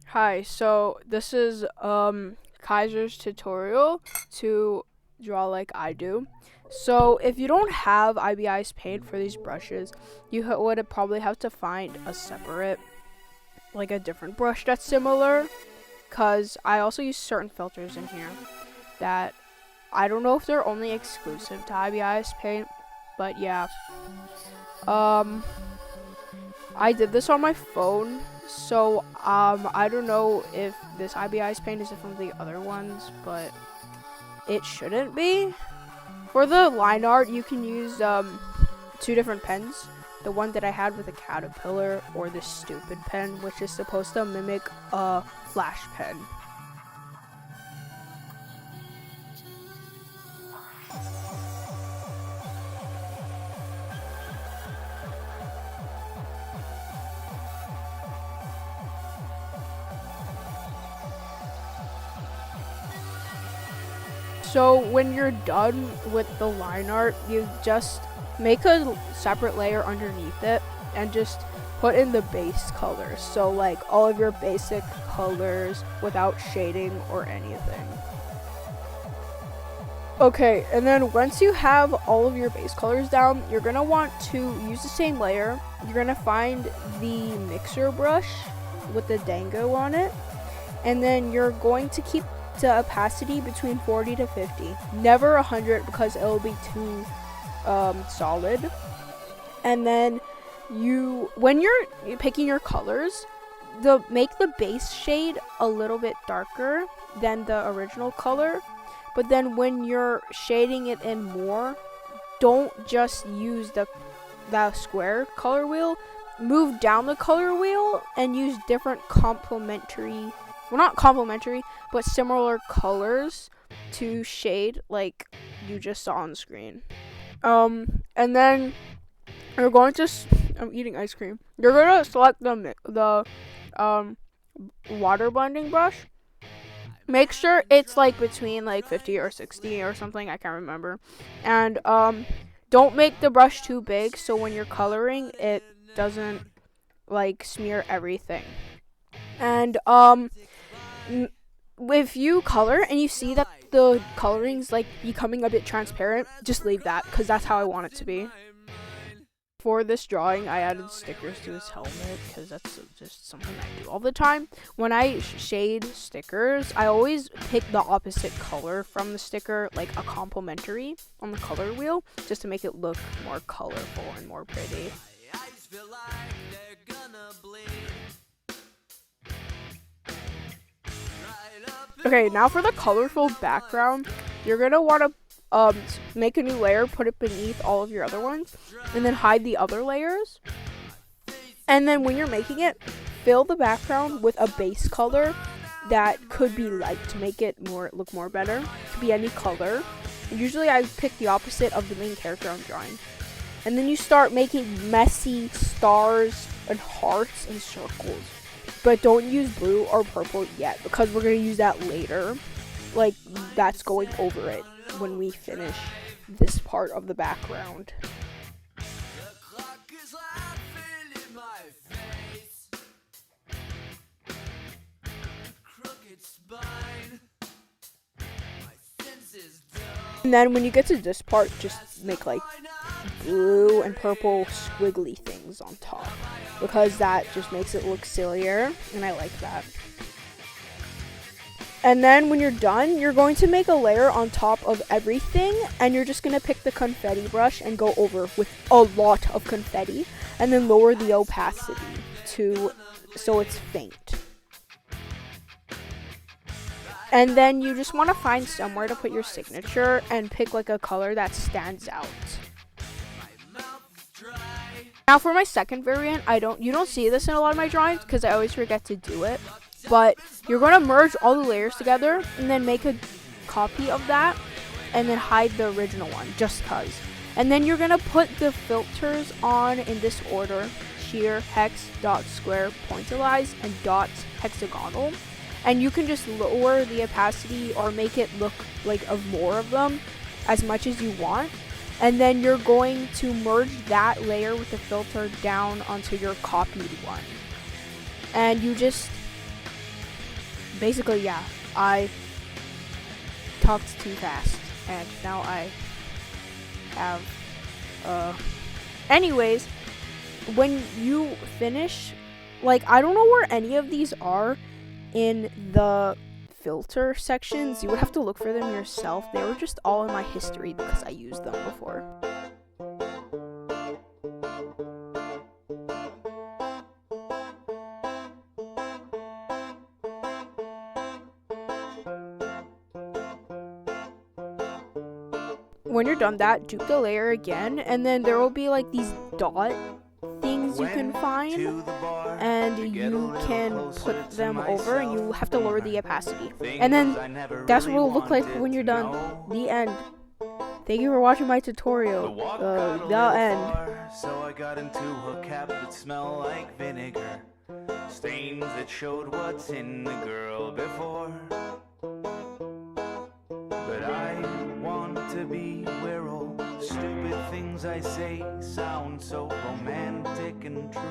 Hi, so this is Kaiser's tutorial to draw like I do. So if you don't have IBI's paint for these brushes, you would probably have to find a separate, like a different brush that's similar, because I also use certain filters in here that I don't know if they're only exclusive to IBI's paint, but yeah. Um, I did this on my phone, so I don't know if this IBI's paint is different from the other ones, but it shouldn't be. For the line art, you can use two different pens. The one that I had with a caterpillar, or this stupid pen, which is supposed to mimic a flash pen. So when you're done with the line art, you just make a separate layer underneath it and just put in the base colors. So like all of your basic colors without shading or anything. Okay, and then once you have all of your base colors down, you're gonna want to use the same layer. You're gonna find the mixer brush with the dango on it, and then you're going to keep the opacity between 40 to 50, never 100 because it'll be too solid. And then when you're picking your colors, make the base shade a little bit darker than the original color, but then when you're shading it in more, don't just use the square color wheel. Move down the color wheel and use different complementary, well, not complementary, but similar colors to shade like you just saw on the screen. And then you're going to I'm eating ice cream. You're going to select the water blending brush. Make sure it's like between like 50 or 60 or something, I can't remember. And don't make the brush too big so when you're coloring it doesn't like smear everything. And if you color and you see that the coloring's like becoming a bit transparent, just leave that because that's how I want it to be. For this drawing, I added stickers to his helmet because that's just something I do all the time. When I shade stickers, I always pick the opposite color from the sticker, like a complementary on the color wheel, just to make it look more colorful and more pretty. Okay, now for the colorful background, you're gonna want to make a new layer, put it beneath all of your other ones, and then hide the other layers. And then when you're making it, fill the background with a base color that could be light to make it look more better. It could be any color. Usually I pick the opposite of the main character I'm drawing. And then you start making messy stars and hearts and circles. But don't use blue or purple yet because we're going to use that later. Like, that's going over it when we finish this part of the background. And then when you get to this part, just make like blue and purple squiggly things on top because that just makes it look sillier and I like that. And then when you're done, you're going to make a layer on top of everything and you're just going to pick the confetti brush and go over with a lot of confetti and then lower the opacity so it's faint. And then you just want to find somewhere to put your signature and pick like a color that stands out. Now for my second variant, you don't see this in a lot of my drawings because I always forget to do it. But you're going to merge all the layers together and then make a copy of that and then hide the original one just cuz. And then you're going to put the filters on in this order: sheer, hex, dot, square, pointillized, and dot, hexagonal. And you can just lower the opacity or make it look like of more of them as much as you want. And then you're going to merge that layer with the filter down onto your copied one. And you just basically, yeah, I talked too fast, and now I have, anyways, when you finish, like, I don't know where any of these are in the filter sections. You would have to look for them yourself. They were just all in my history because I used them before. When you're done that, dupe the layer again, and then there will be like these dot things you can find, and you can put them over, and you have to lower the opacity. And then that's what it'll look like when you're done. The end. Thank you for watching my tutorial. The end. So I got into a cab that smelled like vinegar, stains that showed what's in the girl before. But I want to be where all stupid things I say sound so romantic and true.